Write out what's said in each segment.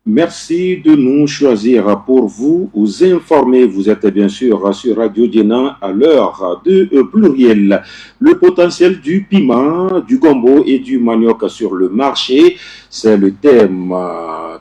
Merci de nous choisir pour vous informer. Vous êtes bien sûr sur Radio Diena à l'heure de pluriel. Le potentiel du piment, du gombo et du manioc sur le marché, c'est le thème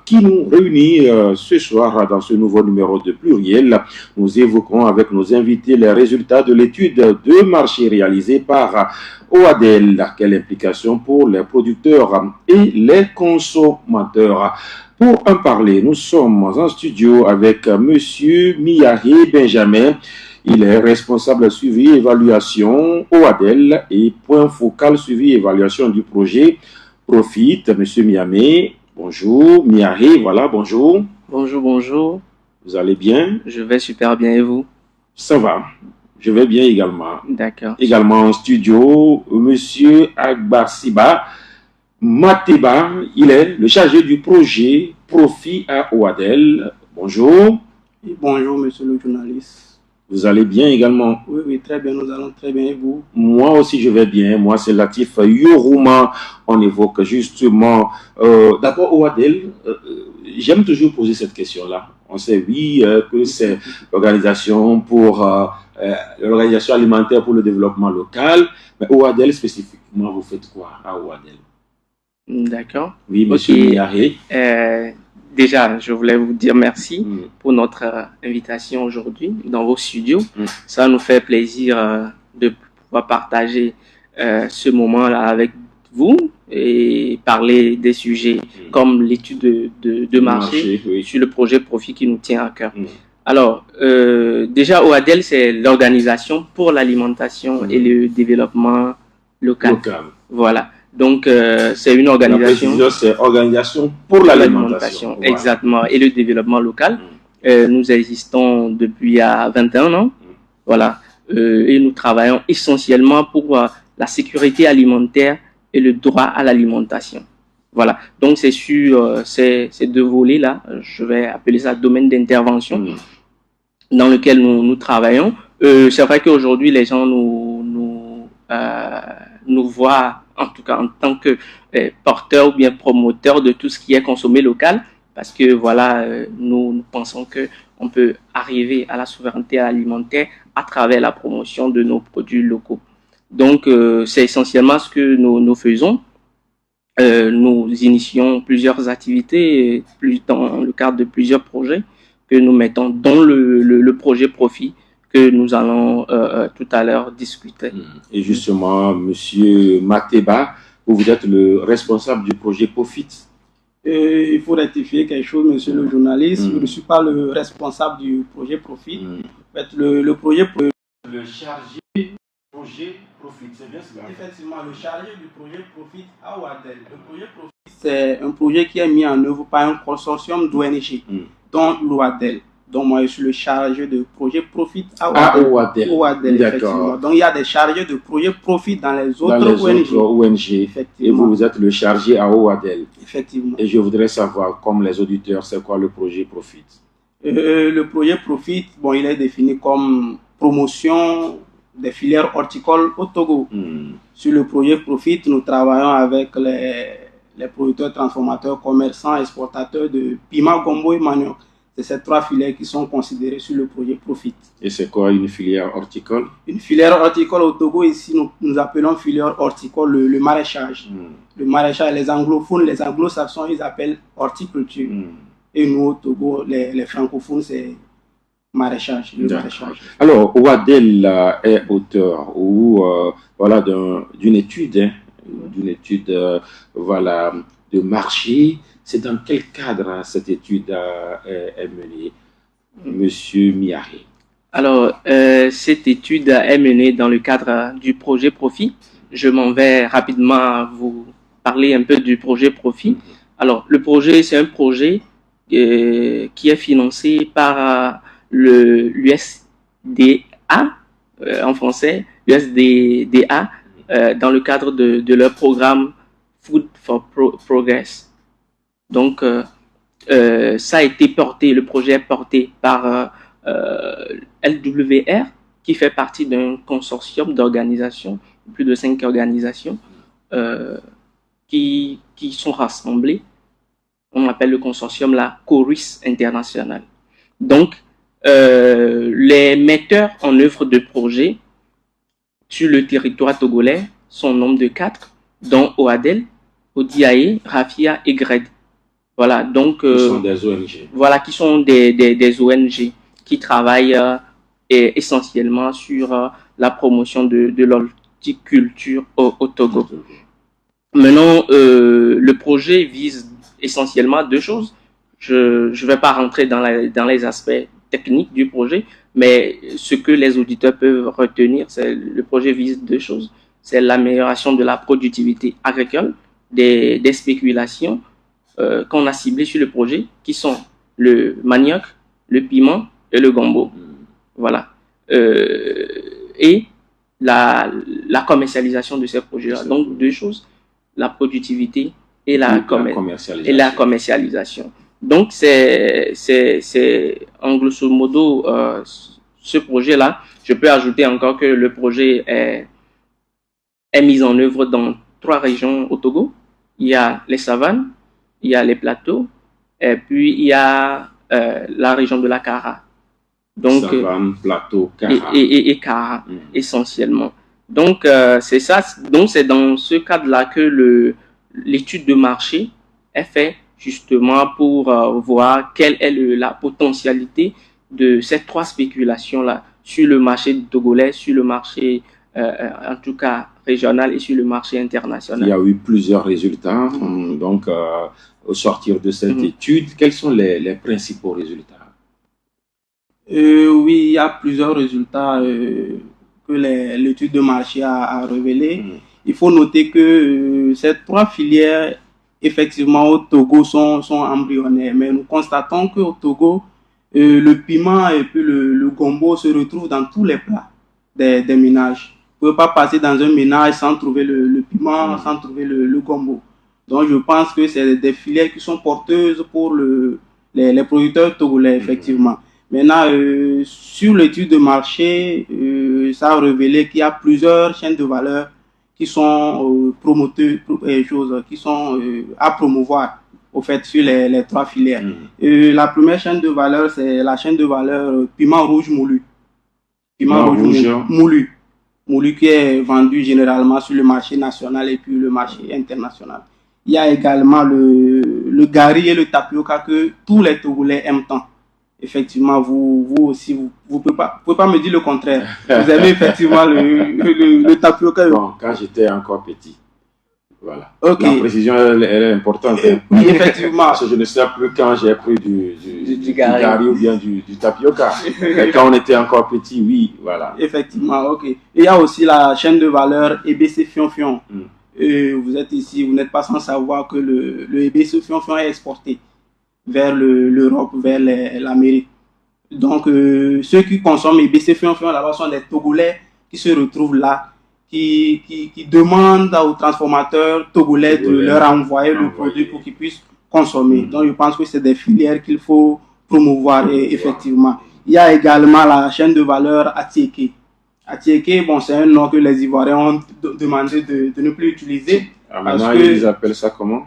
qui nous réunit ce soir dans ce nouveau numéro de pluriel. Nous évoquerons avec nos invités les résultats de l'étude de marché réalisée par OADEL. Quelle implication pour les producteurs et les consommateurs? Pour en parler, nous sommes en studio avec Monsieur Miyahé Benjamin. Il est responsable suivi et évaluation OADEL et point focal suivi et évaluation du projet Profit. Monsieur Miyamé, bonjour. Miyahé, voilà, bonjour. Bonjour, bonjour. Vous allez bien? Je vais super bien et vous? Ça va. Je vais bien également. D'accord. Également en studio, Monsieur Agbarsiba Mateba, il est le chargé du projet Profit à OADEL. Bonjour. Et bonjour, monsieur le journaliste. Vous allez bien également? Oui, oui, très bien, nous allons très bien. Et vous? Moi aussi, je vais bien. Moi, c'est Latif Yorouma. On évoque justement... D'abord, OADEL, j'aime toujours poser cette question-là. On sait, oui, que c'est l'organisation l'organisation alimentaire pour le développement local. Mais OADEL, spécifiquement, vous faites quoi à OADEL? D'accord. Oui, monsieur Miyahé. Déjà, je voulais vous dire merci pour notre invitation aujourd'hui dans vos studios. Ça nous fait plaisir de pouvoir partager ce moment-là avec vous et parler des sujets comme l'étude de marché sur le projet Profit qui nous tient à cœur. Alors, déjà, OADEL, c'est l'organisation pour l'alimentation et le développement local. Voilà. Donc, c'est une organisation... C'est organisation pour l'alimentation. Voilà. Exactement. Et le développement local. Nous existons depuis 21 ans. Voilà. Et nous travaillons essentiellement pour la sécurité alimentaire et le droit à l'alimentation. Voilà. Donc, c'est sur ces deux volets-là, je vais appeler ça domaine d'intervention, dans lequel nous travaillons. C'est vrai qu'aujourd'hui, les gens nous voient, en tout cas en tant que porteur ou bien promoteur de tout ce qui est consommé local, parce que voilà, nous pensons que on peut arriver à la souveraineté alimentaire à travers la promotion de nos produits locaux. Donc, c'est essentiellement ce que nous faisons. Nous initions plusieurs activités dans le cadre de plusieurs projets que nous mettons dans le projet Profit que nous allons tout à l'heure discuter. Et justement, monsieur Mateba, vous êtes le responsable du projet Profit. Il faut rectifier quelque chose, monsieur le journaliste. Je ne suis pas le responsable du projet Profit. En fait, le projet Profit... Le chargé du projet Profit, c'est bien cela? Effectivement, le chargé du projet Profit à OADEL. Le projet Profit, c'est un projet qui est mis en œuvre par un consortium d'ONG, dont l'OADEL. Donc, moi, je suis le chargé de projet Profit à OADEL. D'accord. Donc, il y a des chargés de projet Profit dans les autres ONG. Effectivement. Et vous êtes le chargé à OADEL. Effectivement. Et je voudrais savoir, comme les auditeurs, c'est quoi le projet Profit? Le projet Profit, bon, il est défini comme promotion des filières horticoles au Togo. Sur le projet Profit, nous travaillons avec les producteurs, transformateurs, commerçants, exportateurs de piment, gombo et manioc. C'est ces trois filières qui sont considérées sur le projet Profit. Et c'est quoi une filière horticole? Une filière horticole au Togo, ici, nous appelons filière horticole le maraîchage. Le maraîchage, les anglophones, les anglo-saxons, ils appellent horticulture. Et nous, au Togo, les francophones, c'est maraîchage. Alors, OADEL est auteur voilà, d'une étude, voilà, de marché. C'est dans quel cadre cette étude est menée, monsieur Miyahé? Alors, cette étude est menée dans le cadre du projet Profit. Je m'en vais rapidement vous parler un peu du projet Profit. Alors, le projet, c'est un projet qui est financé par l'USDA, en français, l'USDA, dans le cadre de leur programme Food for Progress. Donc, ça a été porté, le projet est porté par LWR, qui fait partie d'un consortium d'organisations, plus de 5 organisations, qui sont rassemblées On appelle le consortium la Chorus International. Donc, les metteurs en œuvre de projets sur le territoire togolais sont au nombre de 4, dont OADEL, ODIAE, Rafia et GRED. Voilà, donc... Qui sont des ONG. Voilà, qui sont des ONG qui travaillent essentiellement sur la promotion de l'horticulture au Togo. Maintenant, le projet vise essentiellement 2 choses. Je ne vais pas rentrer dans les aspects techniques du projet, mais ce que les auditeurs peuvent retenir, c'est le projet vise 2 choses. C'est l'amélioration de la productivité agricole, des spéculations qu'on a ciblées sur le projet, qui sont le manioc, le piment et le gombo. Voilà. Et la commercialisation de ces projets-là. Donc, 2 choses, la productivité et la commercialisation. Donc, c'est en grosso modo ce projet-là. Je peux ajouter encore que le projet est mis en œuvre dans 3 régions au Togo. Il y a les savanes, il y a les plateaux, et puis il y a la région de la Kara. Donc, savane, plateau, Kara. Et Kara, essentiellement. Donc, c'est ça. Donc, c'est dans ce cadre-là que l'étude de marché est faite justement pour voir quelle est la potentialité de ces 3 spéculations-là sur le marché togolais, sur le marché, en tout cas, régional et sur le marché international. Il y a eu plusieurs résultats. Donc, au sortir de cette étude, quels sont les principaux résultats? Oui, il y a plusieurs résultats que l'étude de marché a révélés. Il faut noter que ces 3 filières, effectivement, au Togo sont embryonnaires. Mais nous constatons qu'au Togo, le piment et puis le gombo se retrouvent dans tous les plats des ménages. Vous ne pouvez pas passer dans un ménage sans trouver le piment, sans trouver le gombo. Donc, je pense que c'est des filières qui sont porteuses pour les producteurs togolais, effectivement. Maintenant, sur l'étude de marché, ça a révélé qu'il y a plusieurs chaînes de valeur qui sont qui sont à promouvoir au fait sur les 3 filières. La première chaîne de valeur, c'est la chaîne de valeur piment rouge moulu. Piment rouge moulu. Moulu qui est vendu généralement sur le marché national et puis le marché international. Il y a également le gari et le tapioca que tous les Togolais aiment tant. Effectivement, vous aussi, vous pouvez pas me dire le contraire. Vous aimez effectivement le tapioca. Bon, quand j'étais encore petit. Voilà. Okay. La précision, elle est importante. Oui, effectivement. Parce que je ne sais plus quand j'ai pris du gari ou bien du tapioca. Mais quand on était encore petit, oui, voilà. Effectivement, ok. Et il y a aussi la chaîne de valeur EBC Fion-Fion. Vous êtes ici, vous n'êtes pas sans savoir que le EBC Fion-Fion est exporté vers l'Europe, vers l'Amérique. Donc, ceux qui consomment EBC Fion-Fion là-bas sont des Togolais qui se retrouvent là, qui demandent aux transformateurs togolais de leur envoyer le produit pour qu'ils puissent consommer. Donc, je pense que c'est des filières qu'il faut promouvoir effectivement. Il y a également la chaîne de valeur Atieke. Atieke, bon, c'est un nom que les Ivoiriens ont demandé de ne plus utiliser. Maintenant, ils appellent ça comment?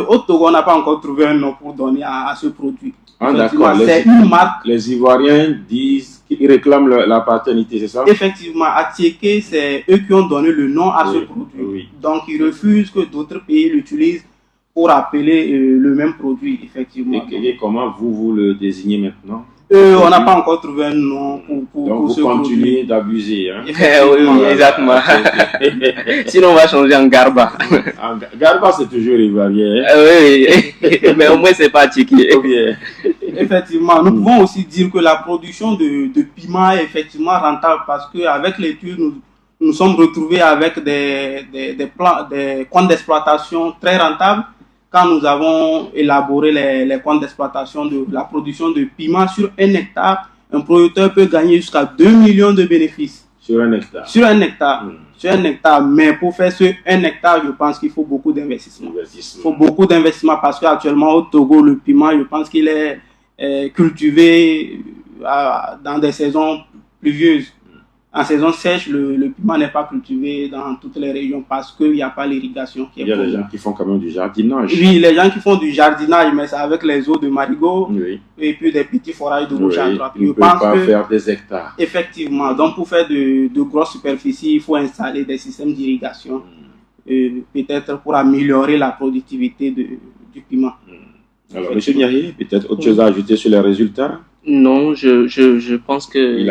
Au Togo, on n'a pas encore trouvé un nom pour donner à ce produit. Ah, d'accord. C'est une marque. Les Ivoiriens disent qu'ils réclament la paternité, c'est ça? Effectivement, Atieke, c'est eux qui ont donné le nom à ce produit. Oui. Donc, ils refusent que d'autres pays l'utilisent pour appeler le même produit, effectivement. Et comment vous le désignez maintenant? On n'a pas encore trouvé un nom pour donc ce vous continuez d'abuser, hein? Oui, exactement. Sinon, on va changer en Garba. Garba, c'est toujours ivoirien. Oui, mais au moins, c'est pas Atieke. Effectivement, nous pouvons aussi dire que la production de piment est effectivement rentable parce qu'avec l'étude, nous sommes retrouvés avec des comptes d'exploitation très rentables. Quand nous avons élaboré les comptes d'exploitation de la production de piment sur 1 hectare, un producteur peut gagner jusqu'à 2 millions de bénéfices. Sur 1 hectare. Sur 1 hectare. Sur 1 hectare. Mais pour faire ce 1 hectare, je pense qu'il faut beaucoup d'investissement. Il faut beaucoup d'investissement parce qu'actuellement au Togo, le piment, je pense qu'il est cultivé dans des saisons pluvieuses. En saison sèche, le piment n'est pas cultivé dans toutes les régions parce qu'il n'y a pas l'irrigation qui est Il y a des gens qui font quand même du jardinage. Oui, les gens qui font du jardinage, mais c'est avec les eaux de marigot Oui. et puis des petits forages de gauche à droite. Ils ne peuvent pas faire des hectares. Effectivement. Donc, pour faire de grosses superficies, il faut installer des systèmes d'irrigation, peut-être pour améliorer la productivité du piment. Alors, M. Niahi, peut-être autre chose à ajouter sur les résultats? Non, je pense que il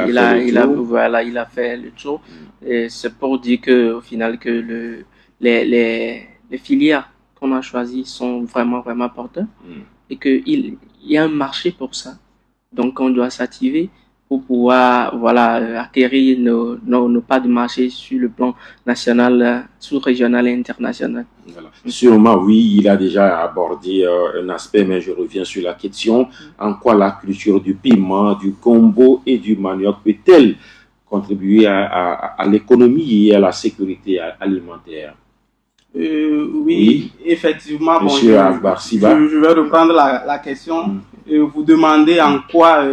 a fait le tour. Et c'est pour dire que au final que les filières qu'on a choisies sont vraiment porteurs et qu'il y a un marché pour ça. Donc on doit s'activer pour pouvoir acquérir nos parts de marché sur le plan national, sous-régional et international. Voilà. Sûrement, oui, il a déjà abordé un aspect, mais je reviens sur la question. En quoi la culture du piment, du gombo et du manioc peut-elle contribuer à l'économie et à la sécurité alimentaire? Oui, effectivement. Monsieur Akbar Siba. Je vais reprendre la question. Vous demandez en quoi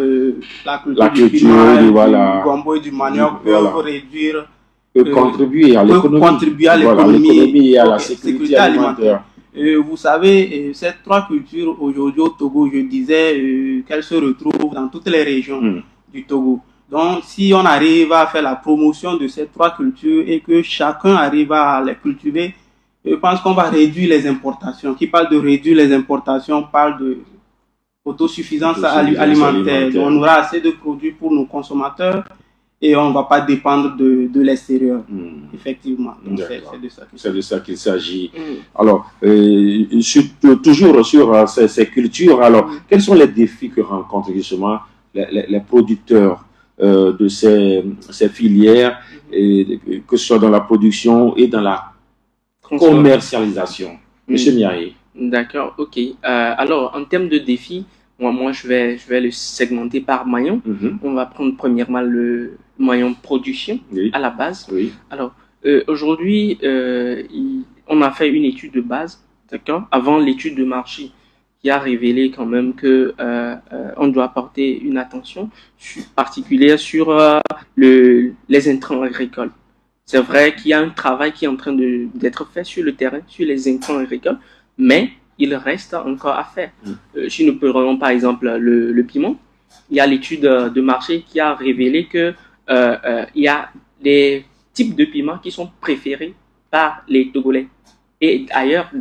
la culture du piment, du gombo et du manioc peuvent réduire... contribuer à l'économie et à la sécurité alimentaire. Vous savez, ces trois cultures aujourd'hui au Togo, je disais qu'elles se retrouvent dans toutes les régions du Togo. Donc, si on arrive à faire la promotion de ces trois cultures et que chacun arrive à les cultiver, je pense qu'on va réduire les importations. Qui parle de réduire les importations parle de autosuffisance alimentaire. Donc, on aura assez de produits pour nos consommateurs et on ne va pas dépendre de l'extérieur. Effectivement. C'est de ça qu'il s'agit. Alors, toujours sur ces cultures, alors, quels sont les défis que rencontrent justement les producteurs de ces filières, que ce soit dans la production et dans la commercialisation? Monsieur Niahi. D'accord, ok. Alors, en termes de défis, moi je vais le segmenter par maillon. On va prendre premièrement le maillon production à la base. Alors, aujourd'hui, on a fait une étude de base, d'accord, avant l'étude de marché, qui a révélé quand même que on doit porter une attention particulière sur les intrants agricoles. C'est vrai qu'il y a un travail qui est en train d'être fait sur le terrain, sur les intrants agricoles, mais il reste encore à faire. Si nous prenons par exemple le piment, il y a l'étude de marché qui a révélé que il y a des types de piments qui sont préférés par les Togolais. Et d'ailleurs,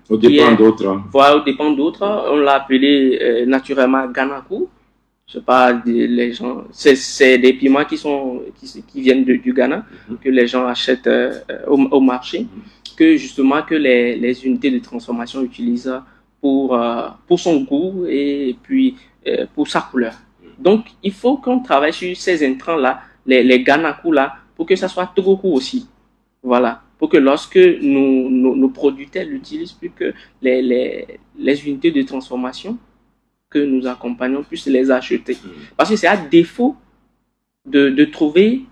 au dépend d'autres. Voilà, au dépend d'autres. On l'a appelé naturellement Ganakou. Je sais pas, les gens, c'est des piments qui viennent du Ghana, que les gens achètent au marché, que justement que les unités de transformation utilisent pour son goût et puis pour sa couleur. Donc, il faut qu'on travaille sur ces intrants-là, les Ganakou là, pour que ça soit Togoku aussi. Voilà. Pour que lorsque nos producteurs l'utilisent, plus que les unités de transformation que nous accompagnons puissent les acheter. Parce que c'est à défaut de trouver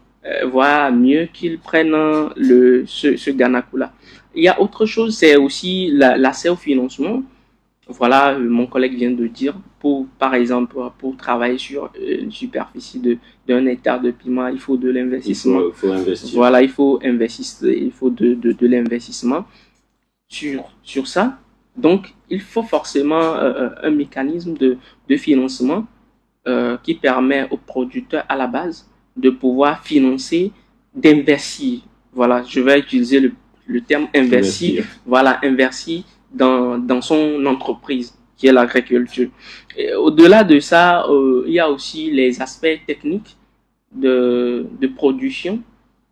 mieux qu'ils prennent ce Ganakou-là. Il y a autre chose, c'est aussi l'accès au financement. Voilà, mon collègue vient de dire, par exemple, pour travailler sur une superficie d'1 hectare de piment, il faut de l'investissement. Il faut investir. Voilà, il faut investir, il faut de l'investissement sur ça. Donc, il faut forcément un mécanisme de financement qui permet aux producteurs à la base de pouvoir financer, d'investir. Voilà, je vais utiliser le terme investir. Voilà, investir dans son entreprise, qui est l'agriculture. Au-delà de ça, il y a aussi les aspects techniques de production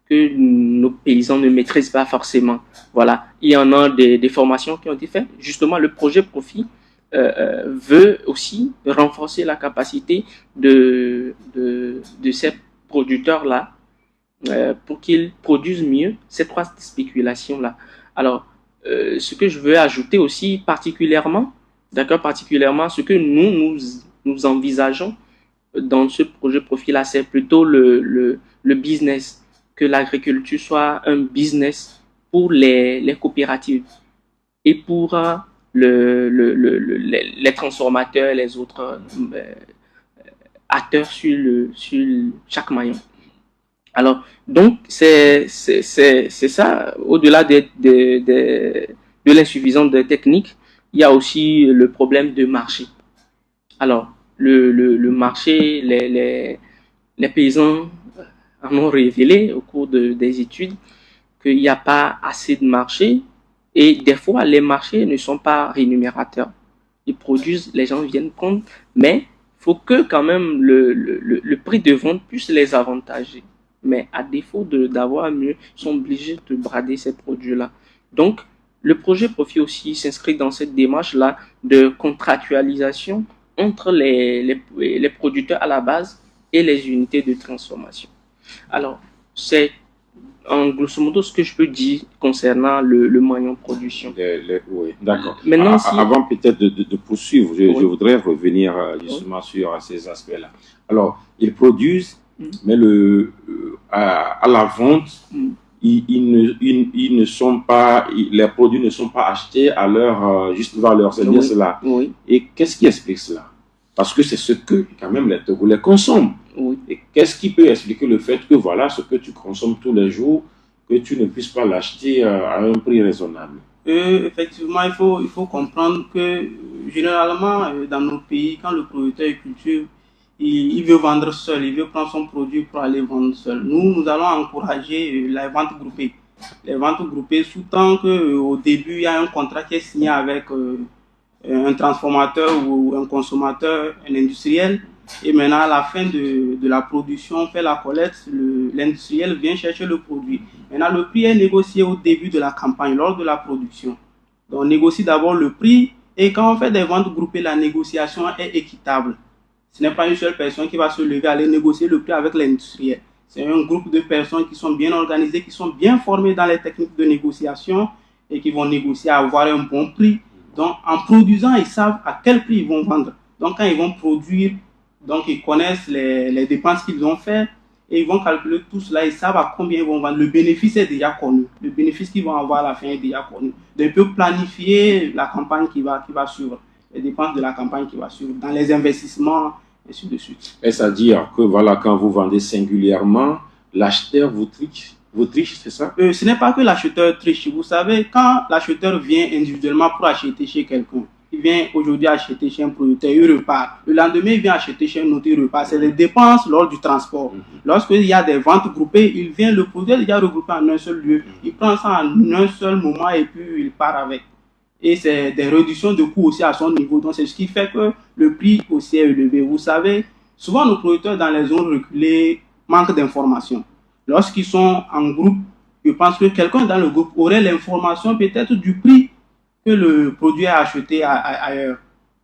que nos paysans ne maîtrisent pas forcément. Voilà, il y en a des formations qui ont été faites. Justement, le projet Profit veut aussi renforcer la capacité de ces producteurs-là pour qu'ils produisent mieux ces trois spéculations-là. Alors, ce que je veux ajouter aussi particulièrement, ce que nous envisageons dans ce projet Profit-là, c'est plutôt le business, que l'agriculture soit un business pour les coopératives et pour les transformateurs, les autres acteurs sur chaque maillon. Alors, donc, c'est ça, au-delà de l'insuffisance des techniques, il y a aussi le problème de marché. Alors, le marché, les paysans en ont révélé au cours des études qu'il n'y a pas assez de marché et des fois, les marchés ne sont pas rémunérateurs. Ils produisent, les gens viennent prendre, mais il faut que quand même le prix de vente puisse les avantager. Mais à défaut d'avoir mieux, ils sont obligés de brader ces produits-là. Donc, le projet Profit aussi s'inscrit dans cette démarche-là de contractualisation entre les producteurs à la base et les unités de transformation. Alors, c'est en grosso modo ce que je peux dire concernant le maillon production. Oui, d'accord. Maintenant, si... Avant peut-être de poursuivre, je voudrais revenir justement sur ces aspects-là. Alors, ils produisent, mais à la vente, ils ne sont pas, les produits ne sont pas achetés à leur juste valeur, c'est bien cela. Oui. Et qu'est-ce qui explique cela? Parce que c'est ce que quand même les Togolais consomment. Oui. Et qu'est-ce qui peut expliquer le fait que voilà ce que tu consommes tous les jours, que tu ne puisses pas l'acheter à un prix raisonnable? Effectivement, il faut comprendre que généralement dans nos pays, quand le producteur culture, il veut vendre seul, il veut prendre son produit pour aller vendre seul. Nous allons encourager la vente groupée. Les ventes groupées, sous-tend qu'au début, il y a un contrat qui est signé avec un transformateur ou un consommateur, un industriel. Et maintenant, à la fin de la production, on fait la collecte, l'industriel vient chercher le produit. Maintenant, le prix est négocié au début de la campagne, lors de la production. Donc, on négocie d'abord le prix et quand on fait des ventes groupées, la négociation est équitable. Ce n'est pas une seule personne qui va se lever à aller négocier le prix avec l'industriel. C'est un groupe de personnes qui sont bien organisées, qui sont bien formées dans les techniques de négociation et qui vont négocier à avoir un bon prix. Donc, en produisant, ils savent à quel prix ils vont vendre. Donc, quand ils vont produire, donc ils connaissent les dépenses qu'ils ont fait et ils vont calculer tout cela. Ils savent à combien ils vont vendre. Le bénéfice est déjà connu. Le bénéfice qu'ils vont avoir à la fin est déjà connu. Donc, ils peuvent planifier la campagne qui va suivre, les dépenses de la campagne qui va suivre, dans les investissements, et ainsi de suite. Est-ce à dire que voilà, quand vous vendez singulièrement, l'acheteur vous triche, c'est ça? Ce n'est pas que l'acheteur triche. Vous savez, quand l'acheteur vient individuellement pour acheter chez quelqu'un, il vient aujourd'hui acheter chez un producteur, il repart. Le lendemain, il vient acheter chez un autre, il repart. C'est les dépenses lors du transport. Lorsqu'il y a des ventes groupées, il vient, le producteur est déjà regroupé en un seul lieu. Il prend ça en un seul moment et puis il part avec. Et c'est des réductions de coûts aussi à son niveau. Donc, c'est ce qui fait que le prix aussi est élevé. Vous savez, souvent nos producteurs dans les zones reculées manquent d'informations. Lorsqu'ils sont en groupe, je pense que quelqu'un dans le groupe aurait l'information peut-être du prix que le produit est acheté ailleurs.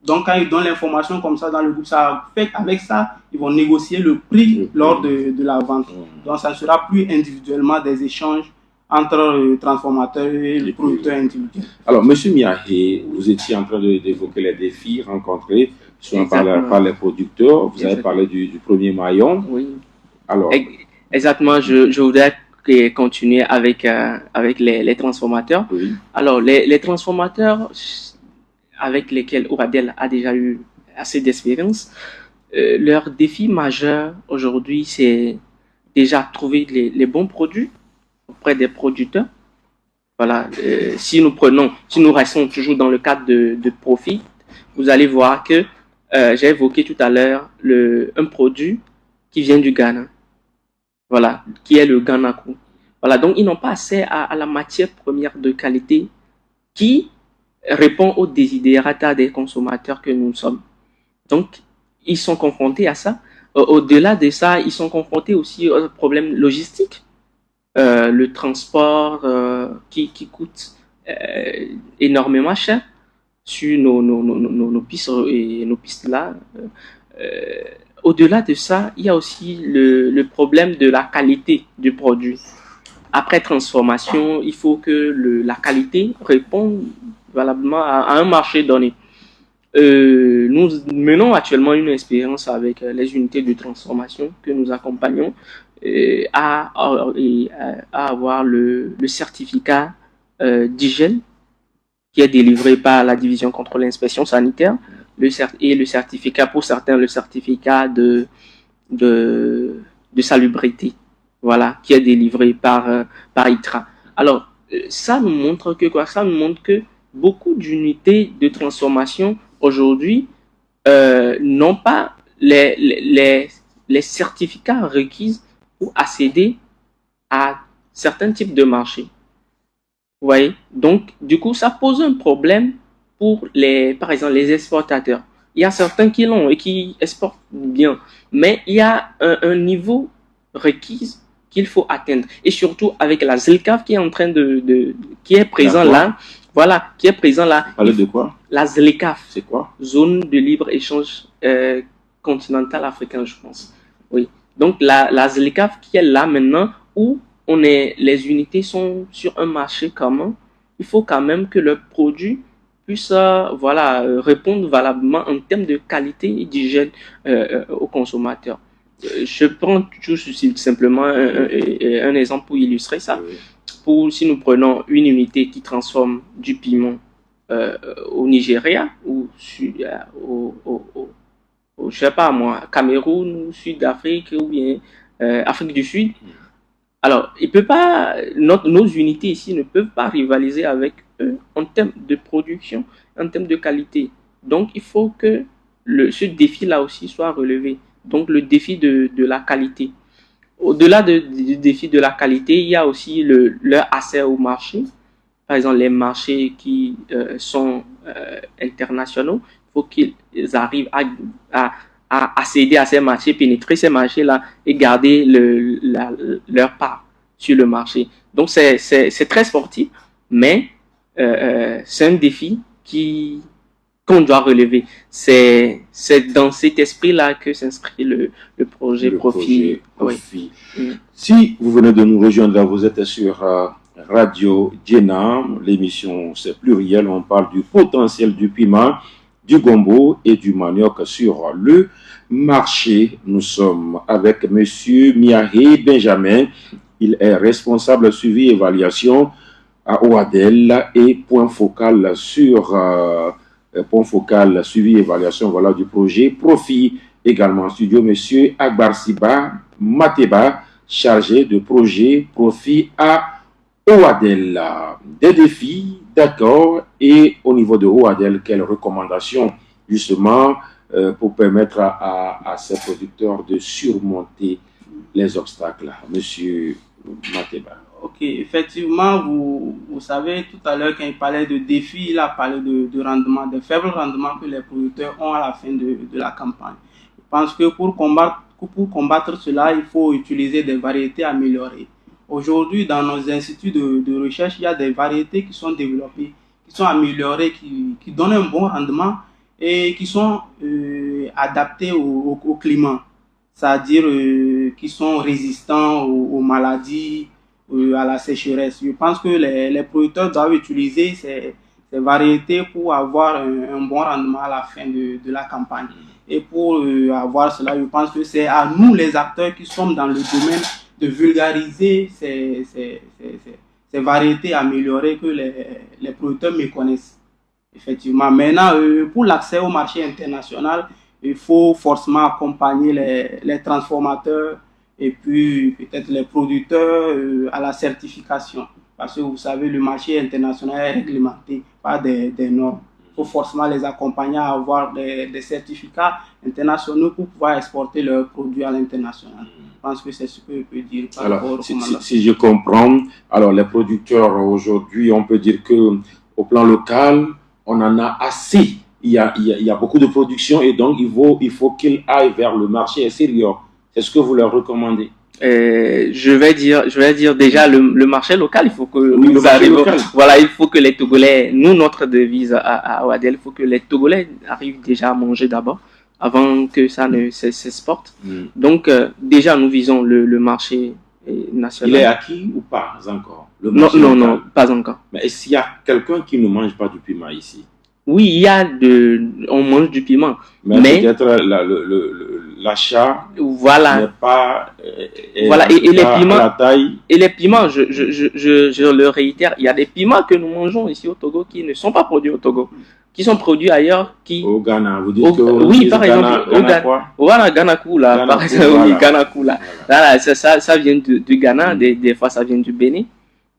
Donc, quand ils donnent l'information comme ça dans le groupe, ça fait avec ça, ils vont négocier le prix lors de la vente. Donc, ça ne sera plus individuellement des échanges entre le transformateur et le producteur individuel. Alors, M. Miahé, vous étiez en train d'évoquer les défis rencontrés soit par les producteurs. Vous avez parlé du premier maillon. Oui. Alors, exactement, je voudrais continuer avec les transformateurs. Oui. Alors, les transformateurs avec lesquels Oradel a déjà eu assez d'expérience, leur défi majeur aujourd'hui, c'est déjà trouver les bons produits auprès des producteurs. Voilà, si nous restons toujours dans le cadre de profit, vous allez voir que j'ai évoqué tout à l'heure un produit qui vient du Ghana. Voilà, qui est le Ganaku. Voilà, donc ils n'ont pas accès à la matière première de qualité qui répond aux desiderata des consommateurs que nous sommes. Donc, ils sont confrontés à ça. Au-delà de ça, ils sont confrontés aussi aux problèmes logistiques. Le transport qui coûte énormément cher sur nos pistes et nos pistes là. Au-delà de ça, il y a aussi le problème de la qualité du produit. Après transformation, il faut que la qualité réponde valablement à un marché donné. Nous menons actuellement une expérience avec les unités de transformation que nous accompagnons à avoir le certificat d'hygiène qui est délivré par la division contrôle et inspection sanitaire et le certificat, pour certains, le certificat de salubrité. voilà, qui est délivré par ITRA. Alors, ça nous montre que quoi? Ça nous montre que beaucoup d'unités de transformation aujourd'hui n'ont pas les certificats requis pour accéder à certains types de marchés. Vous voyez? Donc, du coup, ça pose un problème pour par exemple, les exportateurs. Il y a certains qui l'ont et qui exportent bien, mais il y a un niveau requis qu'il faut atteindre. Et surtout avec la ZLECAf qui est en train qui est présent là. Voilà, qui est présent là. Vous parlez de quoi? La ZLECAf. C'est quoi? Zone de libre-échange continental africain, je pense. Oui. Donc, la ZLECAf qui est là maintenant où les unités sont sur un marché commun, il faut quand même que le produit puisse répondre valablement en termes de qualité et d'hygiène aux consommateurs. Je prends toujours simplement un exemple pour illustrer ça. Oui. Si nous prenons une unité qui transforme du piment au Nigeria ou je sais pas moi, Cameroun ou Sud-Afrique ou bien Afrique du Sud. Alors, nos unités ici ne peuvent pas rivaliser avec eux en termes de production, en termes de qualité. Donc, il faut que ce défi-là aussi soit relevé. Donc, le défi de la qualité. Au-delà du défi de la qualité, il y a aussi leur accès au marché. Par exemple, les marchés qui sont internationaux, il faut qu'ils arrivent à accéder à ces marchés, pénétrer ces marchés-là et garder leur part sur le marché. Donc, c'est très sportif, mais c'est un défi qu'on doit relever. C'est dans cet esprit-là que s'inscrit le projet Profit. Oui. Si vous venez de nous rejoindre, vous êtes sur Radio Djena, l'émission c'est pluriel, on parle du potentiel du piment, du gombo et du manioc sur le marché. Nous sommes avec monsieur Miahé Benjamin, il est responsable suivi et évaluation à OADEL et point focal suivi et évaluation du projet Profit. Également en studio monsieur Agbarsiba Mateba, chargé de projet Profit à OADEL. Des défis, d'accord, et au niveau de OADEL, quelles recommandations justement pour permettre à ces producteurs de surmonter les obstacles? Monsieur Mateba. Ok, effectivement, vous savez, tout à l'heure, quand il parlait de défis, il a parlé de rendement, de faibles rendements que les producteurs ont à la fin de la campagne. Je pense que pour combattre cela, il faut utiliser des variétés améliorées. Aujourd'hui, dans nos instituts de recherche, il y a des variétés qui sont développées, qui sont améliorées, qui donnent un bon rendement et qui sont adaptées au climat, c'est-à-dire qui sont résistants aux maladies, à la sécheresse. Je pense que les producteurs doivent utiliser ces variétés pour avoir un bon rendement à la fin de la campagne. Et pour avoir cela, je pense que c'est à nous, les acteurs qui sommes dans le domaine, de vulgariser ces variétés améliorées que les producteurs méconnaissent. Effectivement. Maintenant, pour l'accès au marché international, il faut forcément accompagner les transformateurs et puis peut-être les producteurs à la certification. Parce que vous savez, le marché international est réglementé par des normes. Il faut forcément les accompagner à avoir des certificats internationaux pour pouvoir exporter leurs produits à l'international. Je pense que c'est ce que je peux dire. Alors, si je comprends, alors les producteurs aujourd'hui, on peut dire qu'au plan local, on en a assez. Il y a beaucoup de production et donc il faut qu'ils aillent vers le marché extérieur. C'est ce que vous leur recommandez? Je vais dire déjà le marché local, il faut que nous arrivions. Voilà, il faut que les Togolais, notre devise à OADEL, il faut que les Togolais arrivent déjà à manger d'abord, avant que ça ne s'exporte. Donc, déjà, nous visons le marché national. Il est acquis ou pas encore? Non, pas encore. Mais est-ce qu'il y a quelqu'un qui ne mange pas du piment ici? Oui, on mange du piment. Mais peut-être l'achat voilà. n'est pas Voilà, et les piments, à la taille. Et les piments, je le réitère, il y a des piments que nous mangeons ici au Togo qui ne sont pas produits au Togo, qui sont produits ailleurs, qui... Au Ghana, vous dites que... Oui, par exemple, au Ghana, voilà, Ganakou, là, par exemple, voilà. oui, Ganakou, là. Voilà, ça vient du Ghana, des fois ça vient du Bénin.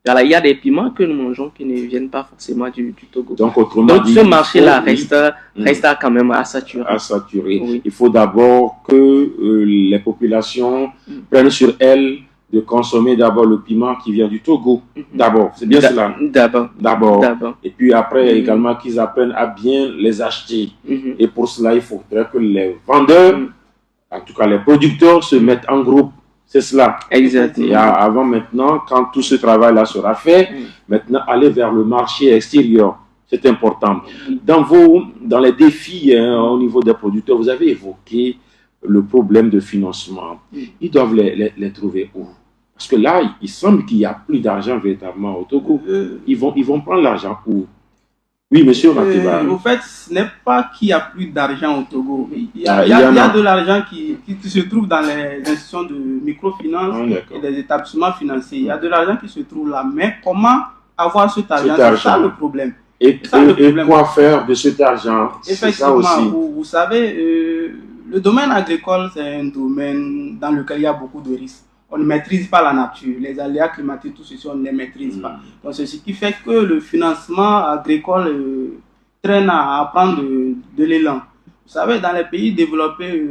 Voilà, il y a des piments que nous mangeons qui ne viennent pas forcément du Togo. Donc, autrement dit, ce marché-là reste quand même à saturer. À saturer. Oui. Il faut d'abord que les populations prennent sur elles de consommer d'abord le piment qui vient du Togo. D'abord, c'est bien cela. D'abord. Et puis après également qu'ils apprennent à bien les acheter. Et pour cela, il faudrait que les vendeurs, en tout cas les producteurs, se mettent en groupe. C'est cela. Exactement. Et avant maintenant, quand tout ce travail-là sera fait, maintenant aller vers le marché extérieur. C'est important. Dans les défis au niveau des producteurs, vous avez évoqué le problème de financement. Ils doivent les trouver où? Parce que là, il semble qu'il n'y a plus d'argent véritablement au Togo. Ils vont prendre l'argent où? Oui, monsieur Matiba. En fait, ce n'est pas qu'il n'y a plus d'argent au Togo. Il y a de l'argent qui se trouve dans les institutions de microfinance et des établissements financiers. Il y a de l'argent qui se trouve là. Mais comment avoir cet argent? C'est ça le problème. Et quoi faire de cet argent? Effectivement, vous savez, le domaine agricole, c'est un domaine dans lequel il y a beaucoup de risques. On ne maîtrise pas la nature, les aléas climatiques, tout ceci, on ne les maîtrise pas. Donc, c'est ce qui fait que le financement agricole traîne à prendre de l'élan. Vous savez, dans les pays développés,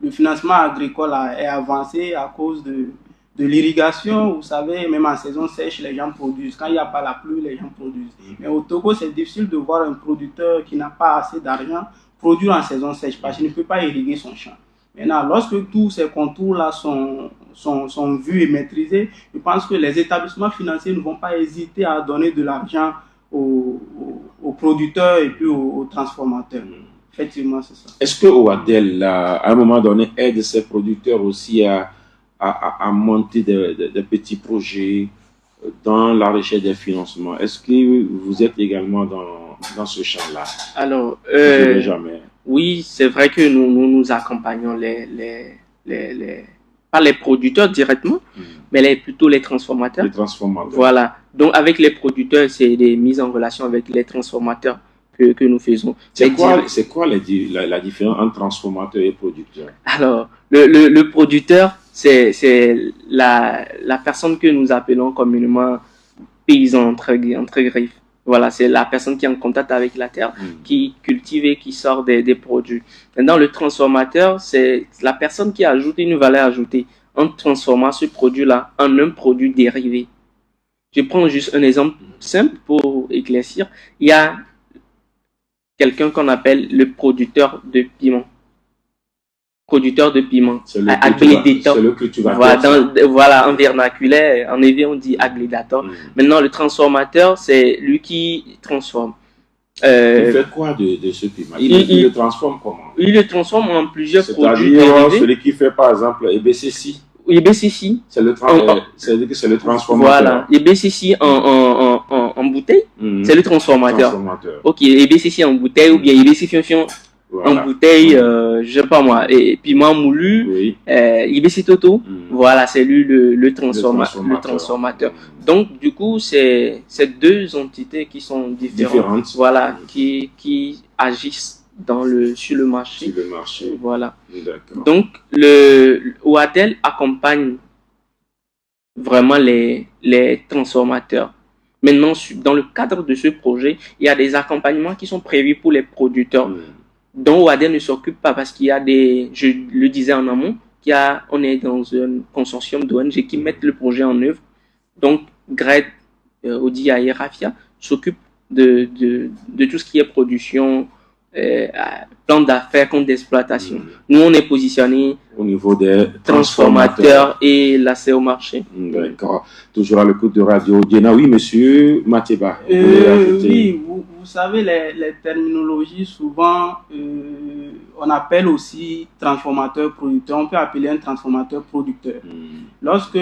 le financement agricole est avancé à cause de l'irrigation. Vous savez, même en saison sèche, les gens produisent. Quand il n'y a pas la pluie, les gens produisent. Mais au Togo, c'est difficile de voir un producteur qui n'a pas assez d'argent produire en saison sèche parce qu'il ne peut pas irriguer son champ. Maintenant, lorsque tous ces contours-là sont vus et maîtrisés, je pense que les établissements financiers ne vont pas hésiter à donner de l'argent aux producteurs et puis aux transformateurs. Effectivement, c'est ça. Est-ce que OADEL, à un moment donné, aide ses producteurs aussi à monter des petits projets dans la recherche des financements? Est-ce que vous êtes également dans ce champ-là? Alors, jamais. Oui, c'est vrai que nous accompagnons pas les producteurs directement, mais plutôt les transformateurs. Les transformateurs. Voilà. Donc, avec les producteurs, c'est des mises en relation avec les transformateurs que nous faisons. C'est quoi la différence entre transformateur et producteur? Alors, le producteur, c'est la personne que nous appelons communément paysan entre griffes. Voilà, c'est la personne qui est en contact avec la terre, qui cultive et qui sort des produits. Maintenant, le transformateur, c'est la personne qui ajoute une valeur ajoutée en transformant ce produit-là en un produit dérivé. Je prends juste un exemple simple pour éclaircir. Il y a quelqu'un qu'on appelle le producteur de piment. Producteur de piment. C'est le cultivateur. Voilà, en vernaculaire, en évier, on dit aglédateur. Maintenant, le transformateur, c'est lui qui transforme. Il fait quoi de ce piment? Il le transforme comment? Il le transforme en plusieurs produits dérivés. C'est-à-dire celui qui fait, par exemple, EBCC. EBCC. C'est le transformateur. Voilà, EBCC en bouteille, c'est le transformateur. Ok, EBCC en bouteille ou bien EBCC en bouteille, je sais pas moi, et piment moulu, IBC Toto, voilà, c'est lui le transformateur. Donc, du coup, c'est deux entités qui sont différentes. Voilà, qui agissent sur le marché. Voilà. Donc, le OADEL accompagne vraiment les transformateurs. Maintenant, dans le cadre de ce projet, il y a des accompagnements qui sont prévus pour les producteurs. Dont OADEL ne s'occupe pas parce qu'il y a je le disais en amont, on est dans un consortium d'ONG qui mettent le projet en œuvre. Donc, GRED, ODIA et RAFIA s'occupent de tout ce qui est production, plan d'affaires, compte d'exploitation. Nous, on est positionné au niveau des transformateurs et l'accès au marché. D'accord. Toujours à l'écoute de Radio Diena. Oui, monsieur Matiba. Oui, vous savez, les terminologies, souvent, on appelle aussi transformateur producteur. On peut appeler un transformateur producteur. Lorsque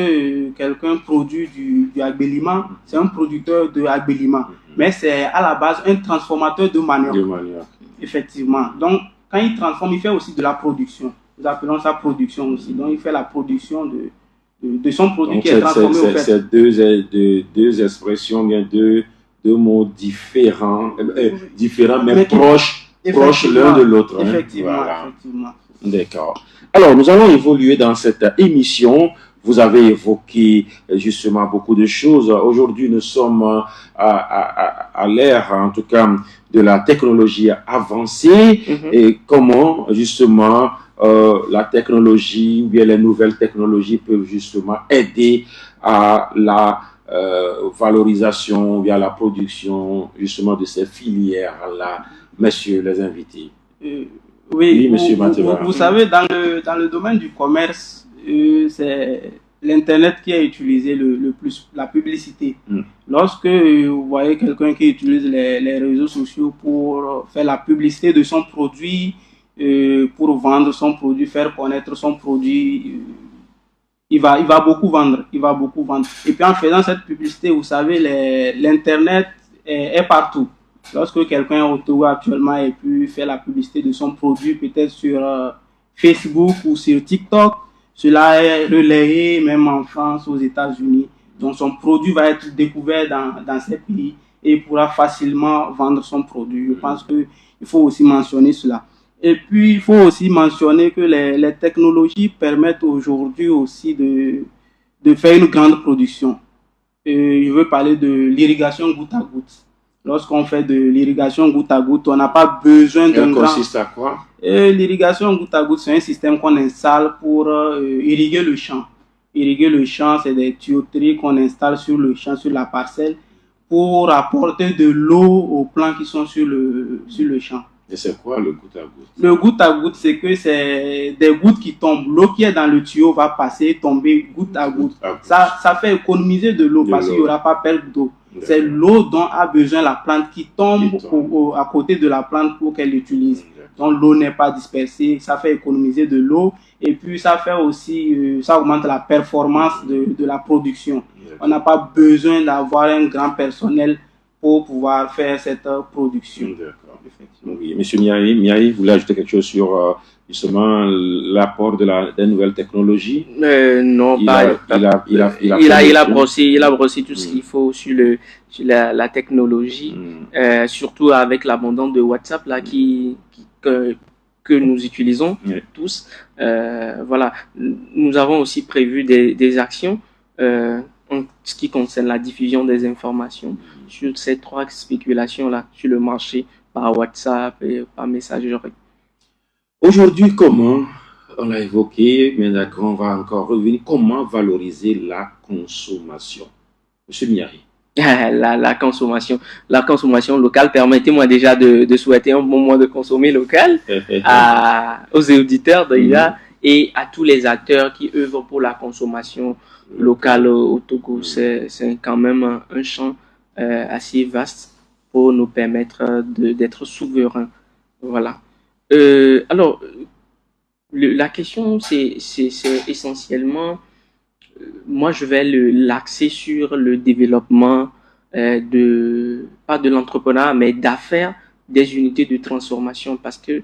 quelqu'un produit du agbéliment, c'est un producteur de agbéliment. Mais c'est à la base un transformateur de manioc. Effectivement. Donc, quand il transforme, il fait aussi de la production. nous appelons ça production aussi. Donc, il fait la production de son produit. Donc, qui est transformé au fait. C'est deux expressions, bien deux mots différents, mais proches l'un de l'autre. Effectivement, voilà. Effectivement. D'accord. Alors, nous allons évoluer dans cette émission. Vous avez évoqué justement beaucoup de choses. Aujourd'hui, nous sommes à l'ère, en tout cas, de la technologie avancée. Et comment, justement, la technologie ou bien les nouvelles technologies peuvent justement aider à la valorisation ou bien à la production, justement, de ces filières-là, messieurs les invités. Oui, monsieur Mateva. Vous savez, dans le domaine du commerce, c'est l'Internet qui a utilisé le plus, la publicité. Lorsque vous voyez quelqu'un qui utilise les réseaux sociaux pour faire la publicité de son produit, pour vendre son produit, faire connaître son produit, il va beaucoup vendre. Et puis en faisant cette publicité, vous savez, l'Internet est partout. Lorsque quelqu'un est au Togo actuellement et puis fait la publicité de son produit, peut-être sur Facebook ou sur TikTok, cela est relayé même en France, aux États-Unis. Donc son produit va être découvert dans ces pays et il pourra facilement vendre son produit. Je pense qu'il faut aussi mentionner cela. Et puis il faut aussi mentionner que les technologies permettent aujourd'hui aussi de faire une grande production. Je veux parler de l'irrigation goutte à goutte. Lorsqu'on fait de l'irrigation goutte à goutte, on n'a pas besoin d'un grand... Elle consiste à quoi? L'irrigation goutte à goutte, c'est un système qu'on installe pour irriguer le champ. Irriguer le champ, c'est des tuyauteries qu'on installe sur le champ, sur la parcelle, pour apporter de l'eau aux plants qui sont sur le champ. Et c'est quoi le goutte à goutte? Le goutte à goutte, c'est que c'est des gouttes qui tombent. L'eau qui est dans le tuyau va passer, tomber goutte à goutte. Ça fait économiser de l'eau parce qu'il n'y aura pas perte d'eau. C'est l'eau dont a besoin la plante qui tombe à côté de la plante pour qu'elle l'utilise. Donc l'eau n'est pas dispersée, ça fait économiser de l'eau et puis ça fait aussi, ça augmente la performance de la production. On n'a pas besoin d'avoir un grand personnel pour pouvoir faire cette production. D'accord. Oui. Monsieur Miaï, vous voulez ajouter quelque chose sur justement l'apport des nouvelles technologies? Non, il a brossé tout ce qu'il faut sur la technologie, surtout avec l'abondance de WhatsApp là que nous utilisons tous. Voilà, nous avons aussi prévu des actions en ce qui concerne la diffusion des informations sur ces 3 spéculations là sur le marché par WhatsApp et par messagerie. Aujourd'hui, comment, on l'a évoqué, mais d'accord, on va encore revenir, comment valoriser la consommation? Monsieur Miari. La consommation locale, permettez-moi déjà de souhaiter un bon mois de consommer local aux auditeurs d'IA et à tous les acteurs qui œuvrent pour la consommation locale au Togo. C'est quand même un champ assez vaste pour nous permettre d'être souverains. Voilà. Alors, la question, c'est essentiellement, moi je vais l'axer sur le développement pas de l'entrepreneuriat, mais d'affaires des unités de transformation, parce que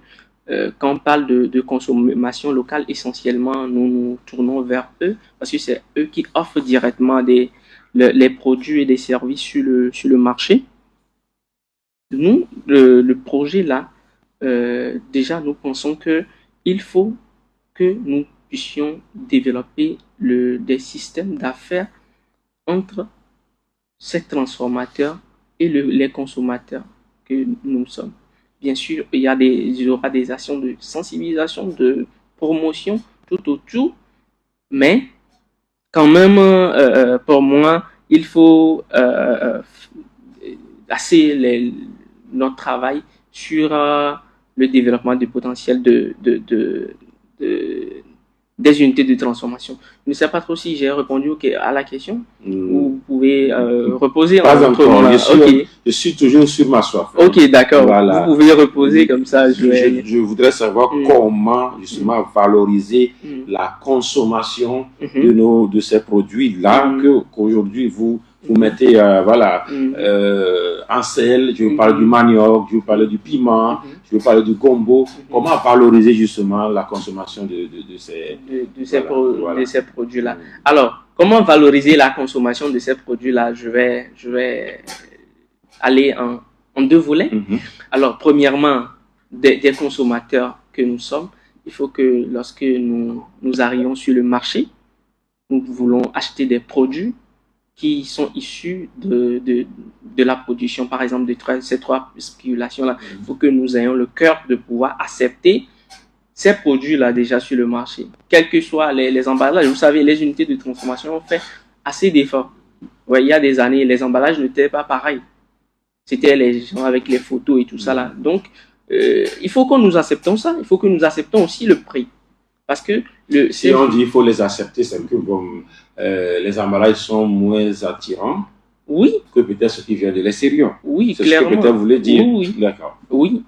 quand on parle de consommation locale, essentiellement, nous nous tournons vers eux, parce que c'est eux qui offrent directement les produits et les services sur le marché. Nous, le projet là, déjà, nous pensons qu'il faut que nous puissions développer des systèmes d'affaires entre ces transformateurs et les consommateurs que nous sommes. Bien sûr, il y aura des actions de sensibilisation, de promotion tout autour, mais quand même, pour moi, il faut axer notre travail sur le développement du potentiel des unités de transformation. Je ne sais pas trop si j'ai répondu à la question. Vous pouvez reposer. Pas encore. Je suis toujours sur ma soif. Ok, d'accord. Voilà. Vous pouvez reposer comme ça. Je voudrais savoir comment justement valoriser la consommation de ces produits-là qu'aujourd'hui vous vous mettez, voilà, en sel, je vous parle du manioc, je vous parle du piment, je vous parle du gombo. Comment valoriser justement la consommation de ces produits-là? Alors, comment valoriser la consommation de ces produits-là? Je vais aller en deux volets. Alors, premièrement, des consommateurs que nous sommes, il faut que lorsque nous arrivons sur le marché, nous voulons acheter des produits qui sont issus de la production, par exemple, de ces trois spéculations-là. Il faut que nous ayons le cœur de pouvoir accepter ces produits-là déjà sur le marché. Quels que soient les emballages, vous savez, les unités de transformation ont fait assez d'efforts. Ouais, il y a des années, les emballages n'étaient pas pareils. C'était les gens avec les photos et tout ça là. Donc, il faut que nous acceptons ça. Il faut que nous acceptons aussi le prix. Parce que si on dit qu'il faut les accepter, c'est que les emballages sont moins attirants. Oui. Que peut-être ce qui vient de l'extérieur. Oui, c'est clairement. Ce que peut-être vous voulez dire. Oui. D'accord. Oui.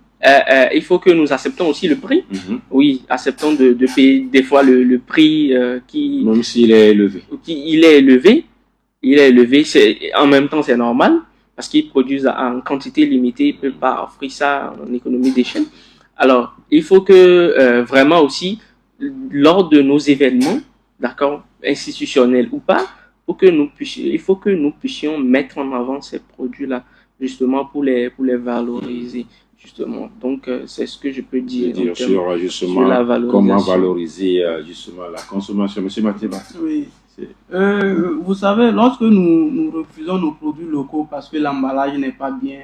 Il faut que nous acceptons aussi le prix. Oui, acceptons de payer des fois le prix qui... Même s'il est élevé. Il est élevé. En même temps, c'est normal. Parce qu'ils produisent en quantité limitée, ils ne peuvent pas offrir ça en économie d'échelle. Alors, il faut que vraiment aussi, lors de nos événements, d'accord, institutionnels ou pas, il faut que nous puissions mettre en avant ces produits-là, justement pour les valoriser, justement. Donc, c'est ce que je peux dire sur la valorisation. Comment valoriser justement la consommation. Monsieur Mathieba. Oui. Vous savez, lorsque nous refusons nos produits locaux parce que l'emballage n'est pas bien,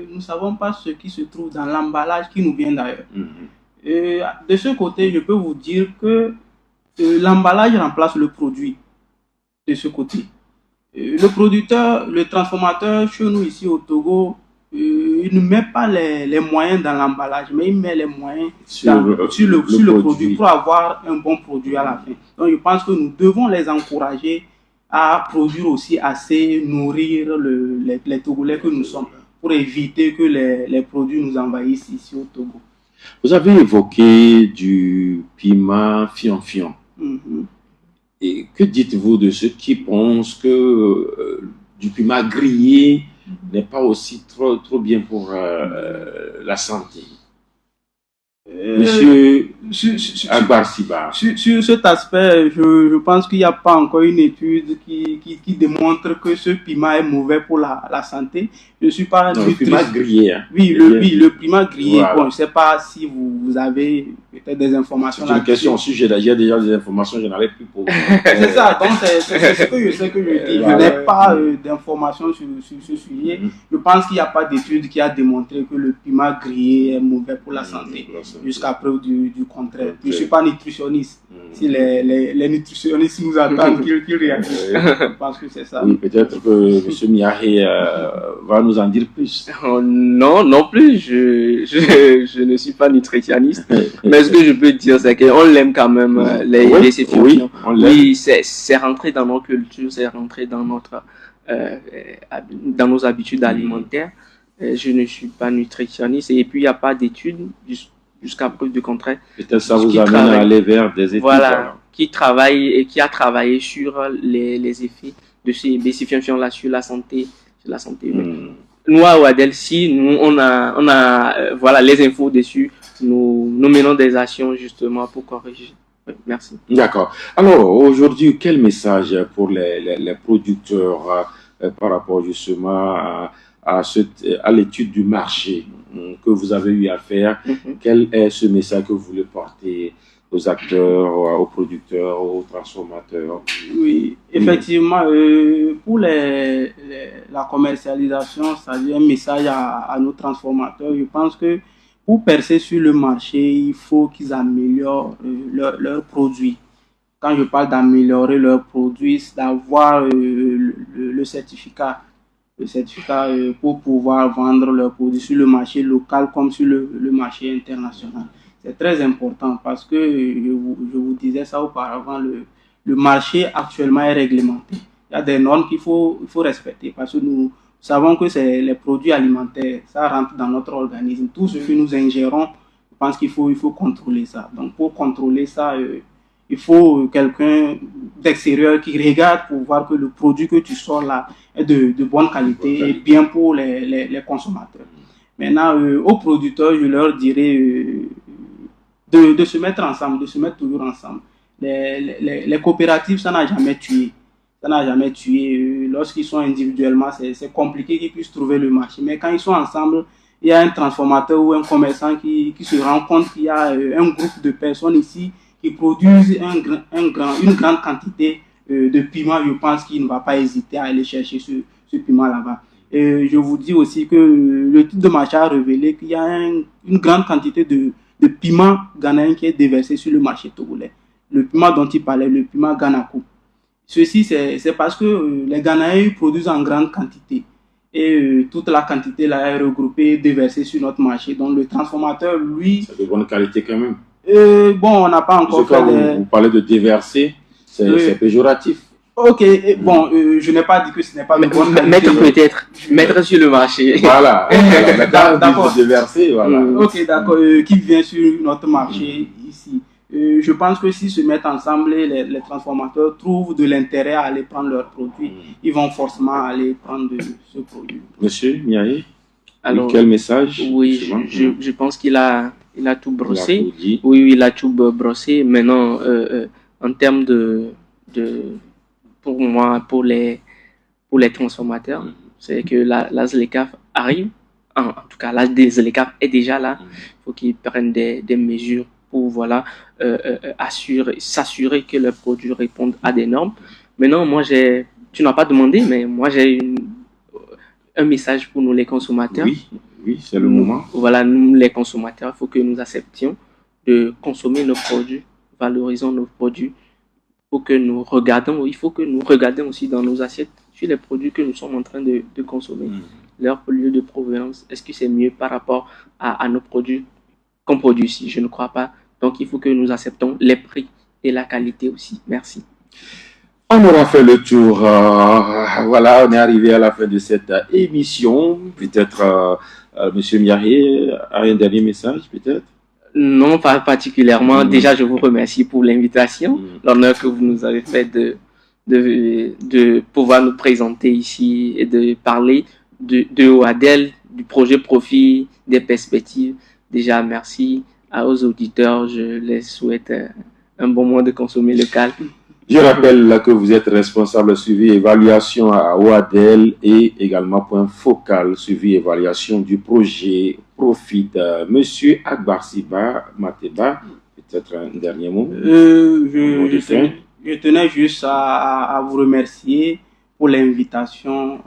nous ne savons pas ce qui se trouve dans l'emballage qui nous vient d'ailleurs. De ce côté, je peux vous dire que l'emballage remplace le produit. De ce côté, le producteur, le transformateur chez nous ici au Togo, il ne met pas les moyens dans l'emballage, mais il met les moyens sur le produit pour avoir un bon produit à la fin. Donc je pense que nous devons les encourager à produire aussi assez, nourrir les Togolais que nous sommes, pour éviter que les produits nous envahissent ici au Togo. Vous avez évoqué du piment fion-fion. Et que dites-vous de ceux qui pensent que du piment grillé n'est pas aussi trop bien pour la santé? Monsieur Agbar-Siba. Sur cet aspect, je pense qu'il n'y a pas encore une étude qui démontre que ce piment est mauvais pour la santé. Je ne suis pas... Non, le piment grillé. Hein. Oui, le piment grillé. Voilà. Bon, je ne sais pas si vous avez peut-être des informations là. C'est une question au sujet. J'ai déjà des informations, je n'en ai plus pour vous. C'est ça, donc c'est ce que je sais que je dis. Voilà. Je n'ai pas d'informations sur ce sujet. Je pense qu'il n'y a pas d'étude qui a démontré que le piment grillé est mauvais pour la santé. Jusqu'à preuve du contraire. Okay. Je ne suis pas nutritionniste. Si les nutritionnistes nous attendent qu'ils réagissent, je pense que c'est ça. Oui, peut-être que M. Miahé va nous en dire plus. Non plus, je ne suis pas nutritionniste. Mais ce que je peux dire, c'est qu'on l'aime quand même, les fion-fion. Oui, c'est rentré dans nos cultures, c'est rentré dans nos habitudes alimentaires. Je ne suis pas nutritionniste et puis il n'y a pas d'études jusqu'à preuve du contraire. Peut-être ça vous amène à aller vers des études. Voilà, qui a travaillé sur les effets de ces fion-fion-là sur la santé humaine. Nous, à Ouadel-Si, on a voilà, les infos dessus. Nous menons des actions justement pour corriger. Merci. D'accord. Alors, aujourd'hui, quel message pour les producteurs par rapport justement à l'étude du marché que vous avez eu à faire? Quel est ce message que vous voulez porter aux acteurs, aux producteurs, aux transformateurs? Oui, effectivement, pour la commercialisation, c'est-à-dire un message à nos transformateurs, je pense que pour percer sur le marché, il faut qu'ils améliorent leurs produits. Quand je parle d'améliorer leurs produits, c'est d'avoir le certificat. Le certificat pour pouvoir vendre leurs produits sur le marché local comme sur le marché international. C'est très important parce que, je vous disais ça auparavant, le marché actuellement est réglementé. Il y a des normes qu'il faut respecter parce que nous savons que c'est les produits alimentaires, ça rentre dans notre organisme. Tout ce que nous ingérons, je pense qu'il faut contrôler ça. Donc pour contrôler ça, Il faut quelqu'un d'extérieur qui regarde pour voir que le produit que tu sors là est de bonne qualité et bien pour les consommateurs. Maintenant, aux producteurs, je leur dirais de se mettre ensemble, de se mettre toujours ensemble. Les coopératives, ça n'a jamais tué. Ça n'a jamais tué. Lorsqu'ils sont individuellement, c'est compliqué qu'ils puissent trouver le marché. Mais quand ils sont ensemble, il y a un transformateur ou un commerçant qui se rend compte qu'il y a un groupe de personnes ici qui produisent une grande quantité de piment. Je pense qu'il ne va pas hésiter à aller chercher ce piment là-bas. Je vous dis aussi que le titre de marché a révélé qu'il y a une grande quantité de piment ghanéen qui est déversé sur le marché togolais. Le piment dont il parlait, le piment Ganakou. Ceci, c'est parce que les Ghanéens produisent en grande quantité. Et toute la quantité là est regroupée, déversée sur notre marché. Donc le transformateur, lui... C'est de bonne qualité quand même. Bon, on n'a pas encore fait... Vous parlez de déverser, c'est péjoratif. Ok, bon, je n'ai pas dit que ce n'est pas de bonne qualité. Mettre peut-être, mettre sur le marché. Voilà, d'accord. Déverser, voilà. Ok, d'accord, qui vient sur notre marché ici. Je pense que s'ils se mettent ensemble, les transformateurs trouvent de l'intérêt à aller prendre leurs produits, ils vont forcément aller prendre ce produit. Monsieur Miaye, alors, quel message? Oui, je pense qu'il a tout brossé. Il a tout dit. Oui, il a tout brossé. Maintenant, en termes pour moi, pour les transformateurs, c'est que la ZLECAf arrive. En tout cas, la ZLECAf est déjà là. Il faut qu'ils prennent des mesures pour s'assurer que leurs produits répondent à des normes. Maintenant, moi, tu n'as pas demandé, mais moi, j'ai un message pour nous les consommateurs. Oui, c'est le moment. Voilà, nous les consommateurs, il faut que nous acceptions de consommer nos produits, valorisons nos produits. Il faut que nous regardions aussi dans nos assiettes sur les produits que nous sommes en train de consommer. Leur lieu de provenance, est-ce que c'est mieux par rapport à nos produits qu'on produit ici? Je ne crois pas. Donc, il faut que nous acceptons les prix et la qualité aussi. Merci. On aura fait le tour. Voilà, on est arrivé à la fin de cette émission. Peut-être, Monsieur Miaye, a un dernier message, peut-être? Non, pas particulièrement. Déjà, je vous remercie pour l'invitation, l'honneur que vous nous avez fait de pouvoir nous présenter ici et de parler de OADEL, du projet Profit, des perspectives. Déjà, merci aux auditeurs. Je les souhaite un bon mois de consommer local. Je rappelle que vous êtes responsable suivi évaluation à OADEL et également point focal suivi évaluation du projet Profit. Monsieur Agbarsiba Mateba, peut-être un dernier mot. Je tenais juste à vous remercier pour l'invitation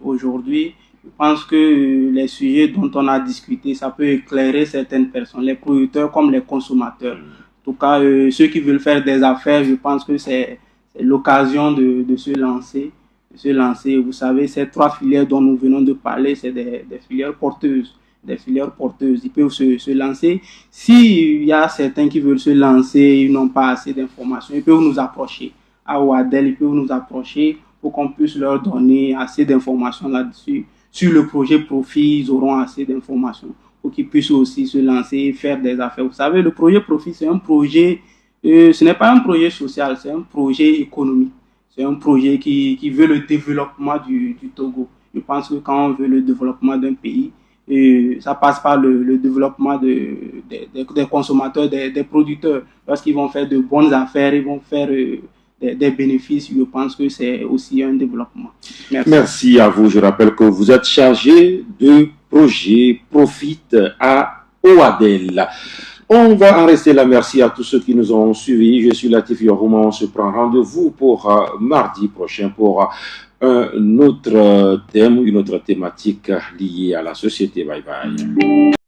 aujourd'hui. Je pense que les sujets dont on a discuté, ça peut éclairer certaines personnes, les producteurs comme les consommateurs. En tout cas, ceux qui veulent faire des affaires, je pense que c'est l'occasion de se lancer. Vous savez, ces trois filières dont nous venons de parler, c'est des filières porteuses. Ils peuvent se lancer. S'il y a certains qui veulent se lancer, ils n'ont pas assez d'informations, ils peuvent nous approcher. À OADEL, ils peuvent nous approcher pour qu'on puisse leur donner assez d'informations là-dessus. Sur le projet Profit, ils auront assez d'informations pour qu'ils puissent aussi se lancer et faire des affaires. Vous savez, le projet Profit, c'est un projet, ce n'est pas un projet social, c'est un projet économique. C'est un projet qui veut le développement du Togo. Je pense que quand on veut le développement d'un pays, ça passe par le développement des consommateurs, des producteurs. Lorsqu'ils vont faire de bonnes affaires, ils vont faire des bénéfices. Je pense que c'est aussi un développement. Merci à vous. Je rappelle que vous êtes chargé de projet Profit à OADEL. On va en rester là. Merci à tous ceux qui nous ont suivis. Je suis Latif Yorouma. On se prend rendez-vous pour mardi prochain pour un autre thème, une autre thématique liée à la société. Bye bye.